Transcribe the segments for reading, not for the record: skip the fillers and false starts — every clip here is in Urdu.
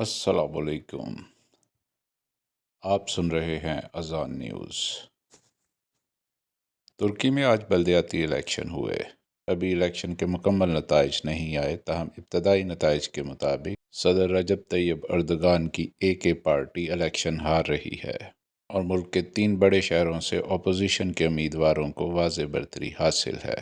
السلام علیکم۔ آپ سن رہے ہیں اذان نیوز۔ ترکی میں آج بلدیاتی الیکشن ہوئے۔ ابھی الیکشن کے مکمل نتائج نہیں آئے، تاہم ابتدائی نتائج کے مطابق صدر رجب طیب اردگان کی AK پارٹی الیکشن ہار رہی ہے اور ملک کے 3 بڑے شہروں سے اپوزیشن کے امیدواروں کو واضح برتری حاصل ہے۔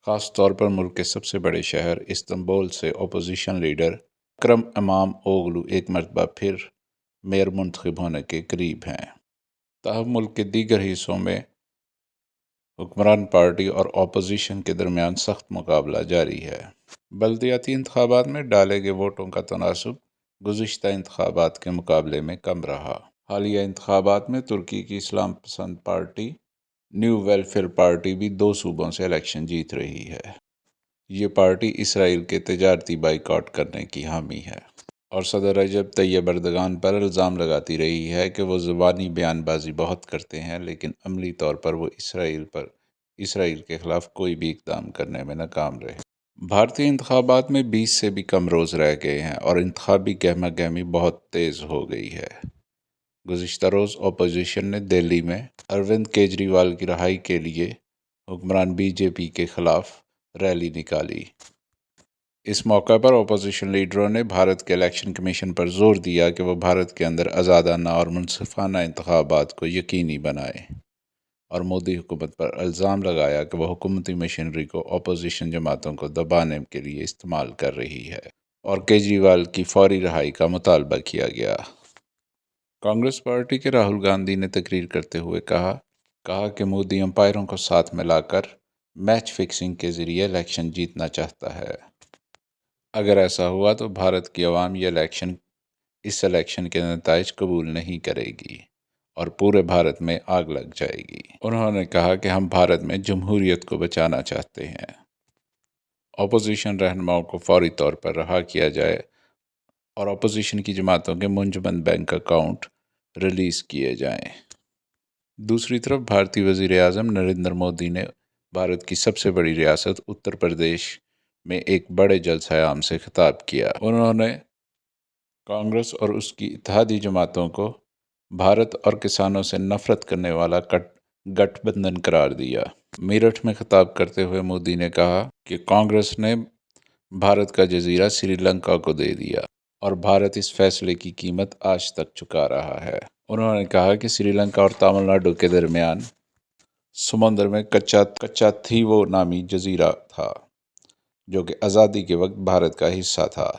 خاص طور پر ملک کے سب سے بڑے شہر استنبول سے اپوزیشن لیڈر اکرم امام اوغلو ایک مرتبہ پھر میئر منتخب ہونے کے قریب ہیں۔ تاہم ملک کے دیگر حصوں میں حکمران پارٹی اور اپوزیشن کے درمیان سخت مقابلہ جاری ہے۔ بلدیاتی انتخابات میں ڈالے گئے ووٹوں کا تناسب گزشتہ انتخابات کے مقابلے میں کم رہا۔ حالیہ انتخابات میں ترکی کی اسلام پسند پارٹی نیو ویلفیئر پارٹی بھی 2 صوبوں سے الیکشن جیت رہی ہے۔ یہ پارٹی اسرائیل کے تجارتی بائیکاٹ کرنے کی حامی ہے اور صدر رجب طیب اردگان پر الزام لگاتی رہی ہے کہ وہ زبانی بیان بازی بہت کرتے ہیں، لیکن عملی طور پر وہ اسرائیل کے خلاف کوئی بھی اقدام کرنے میں ناکام رہے۔ بھارتی انتخابات میں 20 سے بھی کم روز رہ گئے ہیں اور انتخابی گہما گہمی بہت تیز ہو گئی ہے۔ گزشتہ روز اپوزیشن نے دہلی میں اروند کیجریوال کی رہائی کے لیے حکمران BJP کے خلاف ریلی نکالی۔ اس موقع پر اپوزیشن لیڈروں نے بھارت کے الیکشن کمیشن پر زور دیا کہ وہ بھارت کے اندر آزادانہ اور منصفانہ انتخابات کو یقینی بنائے اور مودی حکومت پر الزام لگایا کہ وہ حکومتی مشینری کو اپوزیشن جماعتوں کو دبانے کے لیے استعمال کر رہی ہے اور کیجریوال کی فوری رہائی کا مطالبہ کیا گیا۔ کانگریس پارٹی کے راہل گاندھی نے تقریر کرتے ہوئے کہا کہ مودی امپائروں کو ساتھ ملا کر میچ فکسنگ کے ذریعے الیکشن جیتنا چاہتا ہے۔ اگر ایسا ہوا تو بھارت کی عوام اس الیکشن کے نتائج قبول نہیں کرے گی اور پورے بھارت میں آگ لگ جائے گی۔ انہوں نے کہا کہ ہم بھارت میں جمہوریت کو بچانا چاہتے ہیں۔ اپوزیشن رہنماؤں کو فوری طور پر رہا کیا جائے اور اپوزیشن کی جماعتوں کے منجمد بینک اکاؤنٹ ریلیز کیے جائیں۔ دوسری طرف بھارتی وزیر اعظم نریندر مودی نے بھارت کی سب سے بڑی ریاست اتر پردیش میں ایک بڑے جلسہ عام سے خطاب کیا۔ انہوں نے کانگریس اور اس کی اتحادی جماعتوں کو بھارت اور کسانوں سے نفرت کرنے والا گٹھ بندھن قرار دیا۔ میرٹھ میں خطاب کرتے ہوئے مودی نے کہا کہ کانگریس نے بھارت کا جزیرہ سری لنکا کو دے دیا اور بھارت اس فیصلے کی قیمت آج تک چکا رہا ہے۔ انہوں نے کہا کہ سری لنکا اور تامل ناڈو کے درمیان سمندر میں کچا تھیوو نامی جزیرہ تھا جو کہ آزادی کے وقت بھارت کا حصہ تھا۔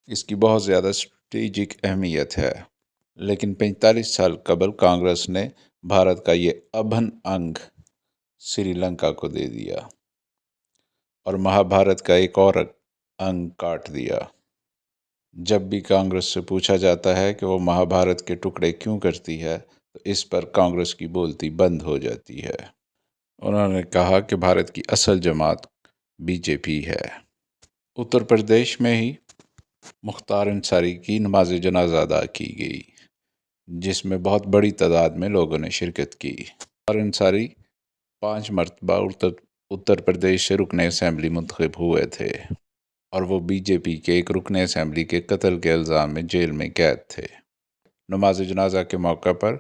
اس کی بہت زیادہ اسٹریٹجک اہمیت ہے، لیکن 45 سال قبل کانگریس نے بھارت کا یہ ابھن انگ سری لنکا کو دے دیا اور مہابھارت کا ایک اور انگ کاٹ دیا۔ جب بھی کانگریس سے پوچھا جاتا ہے کہ وہ مہابھارت کے ٹکڑے کیوں کرتی ہے تو اس پر کانگریس کی بولتی بند ہو جاتی ہے۔ انہوں نے کہا کہ بھارت کی اصل جماعت BJP ہے۔ اتر پردیش میں ہی مختار انصاری کی نماز جنازہ ادا کی گئی، جس میں بہت بڑی تعداد میں لوگوں نے شرکت کی۔ مختار انصاری 5 مرتبہ اتر پردیش سے رکن اسمبلی منتخب ہوئے تھے اور وہ BJP کے ایک رکن اسمبلی کے قتل کے الزام میں جیل میں قید تھے۔ نماز جنازہ کے موقع پر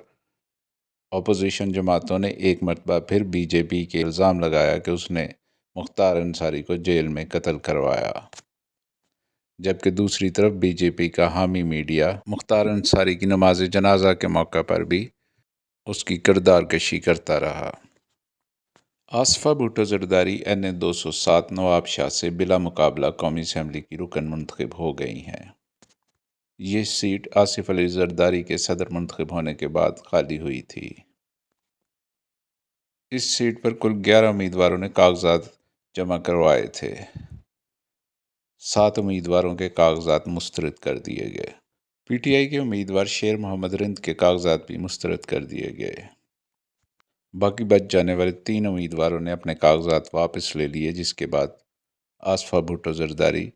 اپوزیشن جماعتوں نے ایک مرتبہ پھر BJP کے الزام لگایا کہ اس نے مختار انصاری کو جیل میں قتل کروایا، جبکہ دوسری طرف BJP کا حامی میڈیا مختار انصاری کی نماز جنازہ کے موقع پر بھی اس کی کردار کشی کرتا رہا۔ آصفہ بھٹو زرداری NA 207 نواب شاہ سے بلا مقابلہ قومی اسمبلی کی رکن منتخب ہو گئی ہیں۔ یہ سیٹ آصف علی زرداری کے صدر منتخب ہونے کے بعد خالی ہوئی تھی۔ اس سیٹ پر کل 11 امیدواروں نے کاغذات جمع کروائے تھے۔ 7 امیدواروں کے کاغذات مسترد کر دیے گئے۔ PTI کے امیدوار شیر محمد رند کے کاغذات بھی مسترد کر دیے گئے۔ باقی بچ جانے والے 3 امیدواروں نے اپنے کاغذات واپس لے لیے، جس کے بعد آصفہ بھٹو زرداری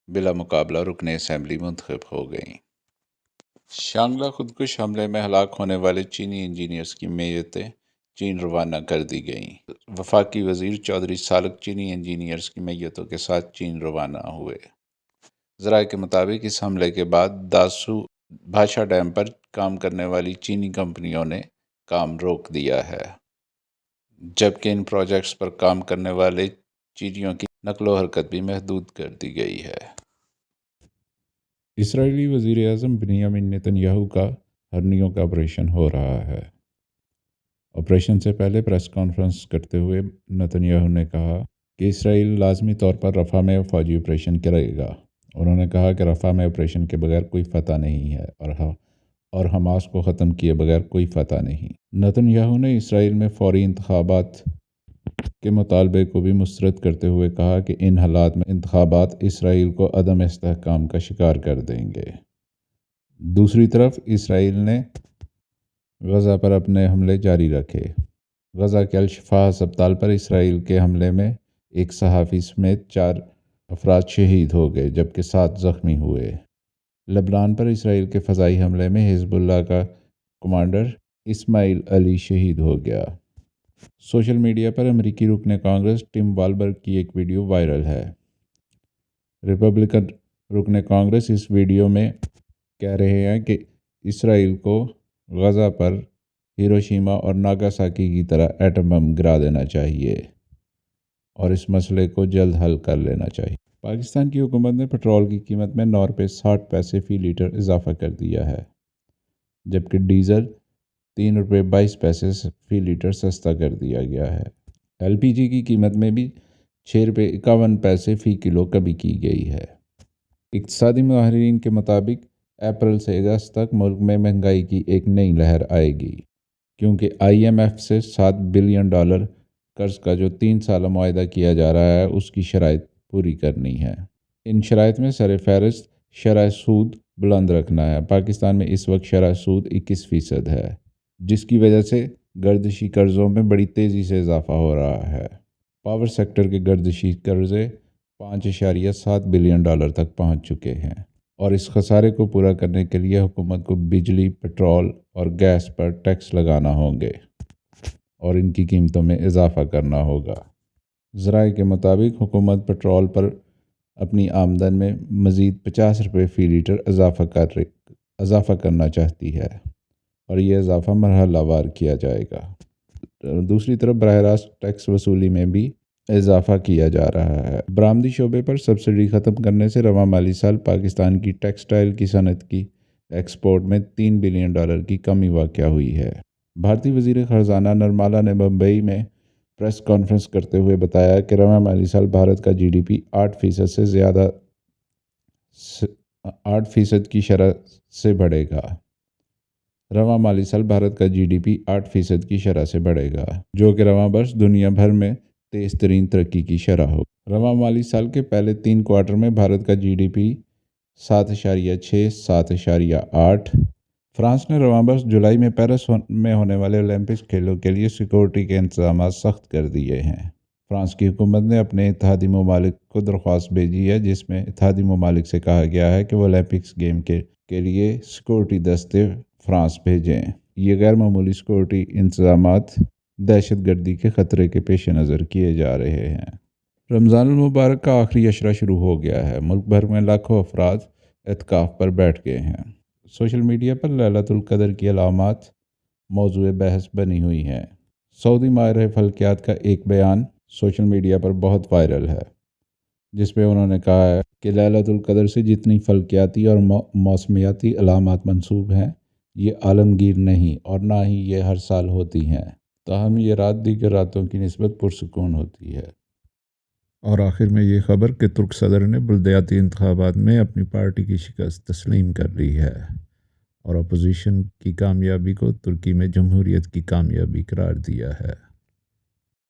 بلا مقابلہ رکن اسمبلی منتخب ہو گئیں۔ شانگلہ خودکش حملے میں ہلاک ہونے والے چینی انجینئرز کی میتیں چین روانہ کر دی گئیں۔ وفاقی وزیر چودھری سالک چینی انجینئرز کی میتوں کے ساتھ چین روانہ ہوئے۔ ذرائع کے مطابق اس حملے کے بعد داسو بھاشا ڈیم پر کام کرنے والی چینی کمپنیوں نے کام روک دیا ہے، جبکہ ان پروجیکٹس پر کام کرنے والے چینیوں کی نقل و حرکت بھی محدود کر دی گئی ہے۔ اسرائیلی وزیر اعظم بنیامین نتن یاہو کا ہرنیوں کا آپریشن ہو رہا ہے۔ آپریشن سے پہلے پریس کانفرنس کرتے ہوئے نتن یاہو نے کہا کہ اسرائیل لازمی طور پر رفح میں فوجی آپریشن کرے گا۔ انہوں نے کہا کہ رفح میں آپریشن کے بغیر کوئی فتح نہیں ہے اور حماس کو ختم کیے بغیر کوئی فتح نہیں۔ نتن یاہو نے اسرائیل میں فوری انتخابات کے مطالبے کو بھی مسترد کرتے ہوئے کہا کہ ان حالات میں انتخابات اسرائیل کو عدم استحکام کا شکار کر دیں گے۔ دوسری طرف اسرائیل نے غزہ پر اپنے حملے جاری رکھے۔ غزہ کے الشفا ہسپتال پر اسرائیل کے حملے میں ایک صحافی سمیت 4 افراد شہید ہو گئے جبکہ 7 زخمی ہوئے۔ لبنان پر اسرائیل کے فضائی حملے میں حزب اللہ کا کمانڈر اسماعیل علی شہید ہو گیا۔ سوشل میڈیا پر امریکی رکن کانگریس ٹم والبرگ کی ایک ویڈیو وائرل ہے۔ ریپبلکن رکن کانگریس اس ویڈیو میں کہہ رہے ہیں کہ اسرائیل کو غزہ پر ہیروشیما اور ناگاساکی کی طرح ایٹم بم گرا دینا چاہیے اور اس مسئلے کو جلد حل کر لینا چاہیے۔ پاکستان کی حکومت نے پٹرول کی قیمت میں 9 روپے 60 پیسے فی لیٹر اضافہ کر دیا ہے، جبکہ ڈیزل 3 روپے 22 پیسے فی لیٹر سستا کر دیا گیا ہے۔ ایل پی جی کی قیمت میں بھی 6 روپے 51 پیسے فی کلو کمی کی گئی ہے۔ اقتصادی ماہرین کے مطابق اپریل سے اگست تک ملک میں مہنگائی کی ایک نئی لہر آئے گی، کیونکہ آئی ایم ایف سے $7 بلین قرض کا جو 3 سالہ معاہدہ کیا جا رہا ہے اس کی شرائط پوری کرنی ہے۔ ان شرائط میں سر فہرست شرح سود بلند رکھنا ہے۔ پاکستان میں اس وقت شرح سود 21% ہے، جس کی وجہ سے گردشی قرضوں میں بڑی تیزی سے اضافہ ہو رہا ہے۔ پاور سیکٹر کے گردشی قرضے $5.7 بلین تک پہنچ چکے ہیں اور اس خسارے کو پورا کرنے کے لیے حکومت کو بجلی، پٹرول اور گیس پر ٹیکس لگانا ہوں گے اور ان کی قیمتوں میں اضافہ کرنا ہوگا۔ ذرائع کے مطابق حکومت پٹرول پر اپنی آمدن میں مزید 50 روپے فی لیٹر اضافہ کرنا چاہتی ہے اور یہ اضافہ مرحلہ وار کیا جائے گا۔ دوسری طرف براہ راست ٹیکس وصولی میں بھی اضافہ کیا جا رہا ہے۔ برآمدی شعبے پر سبسڈی ختم کرنے سے رواں مالی سال پاکستان کی ٹیکسٹائل کی صنعت کی ایکسپورٹ میں $3 بلین کی کمی واقع ہوئی ہے۔ بھارتی وزیر خزانہ نرملا نے ممبئی میں پریس کانفرنس کرتے ہوئے بتایا کہ رواں مالی سال بھارت کا جی ڈی پی 8% کی شرح سے بڑھے گا۔ رواں مالی سال بھارت کا جی ڈی پی 8% کی شرح سے بڑھے گا، جو کہ رواں برس دنیا بھر میں تیز ترین ترقی کی شرح ہو۔ رواں مالی سال کے پہلے 3 کوارٹر میں بھارت کا جی ڈی پی 7.6 7.8۔ فرانس نے رواں برس جولائی میں پیرس میں ہونے والے اولمپکس کھیلوں کے لیے سیکورٹی کے انتظامات سخت کر دیے ہیں۔ فرانس کی حکومت نے اپنے اتحادی ممالک کو درخواست بھیجی ہے جس میں اتحادی ممالک سے کہا گیا ہے کہ وہ اولمپکس گیم کے لیے سیکورٹی دستے فرانس بھیجیں۔ یہ غیر معمولی سیکورٹی انتظامات دہشت گردی کے خطرے کے پیش نظر کیے جا رہے ہیں۔ رمضان المبارک کا آخری عشرہ شروع ہو گیا ہے۔ ملک بھر میں لاکھوں افراد اعتکاف پر بیٹھ گئے ہیں۔ سوشل میڈیا پر لیلۃ القدر کی علامات موضوع بحث بنی ہوئی ہیں۔ سعودی ماہر فلکیات کا ایک بیان سوشل میڈیا پر بہت وائرل ہے، جس میں انہوں نے کہا ہے کہ لیلۃ القدر سے جتنی فلکیاتی اور موسمیاتی علامات منسوب ہیں، یہ عالمگیر نہیں اور نہ ہی یہ ہر سال ہوتی ہیں، تاہم یہ رات دیگر راتوں کی نسبت پرسکون ہوتی ہے۔ اور آخر میں یہ خبر کہ ترک صدر نے بلدیاتی انتخابات میں اپنی پارٹی کی شکست تسلیم کر لی ہے اور اپوزیشن کی کامیابی کو ترکی میں جمہوریت کی کامیابی قرار دیا ہے۔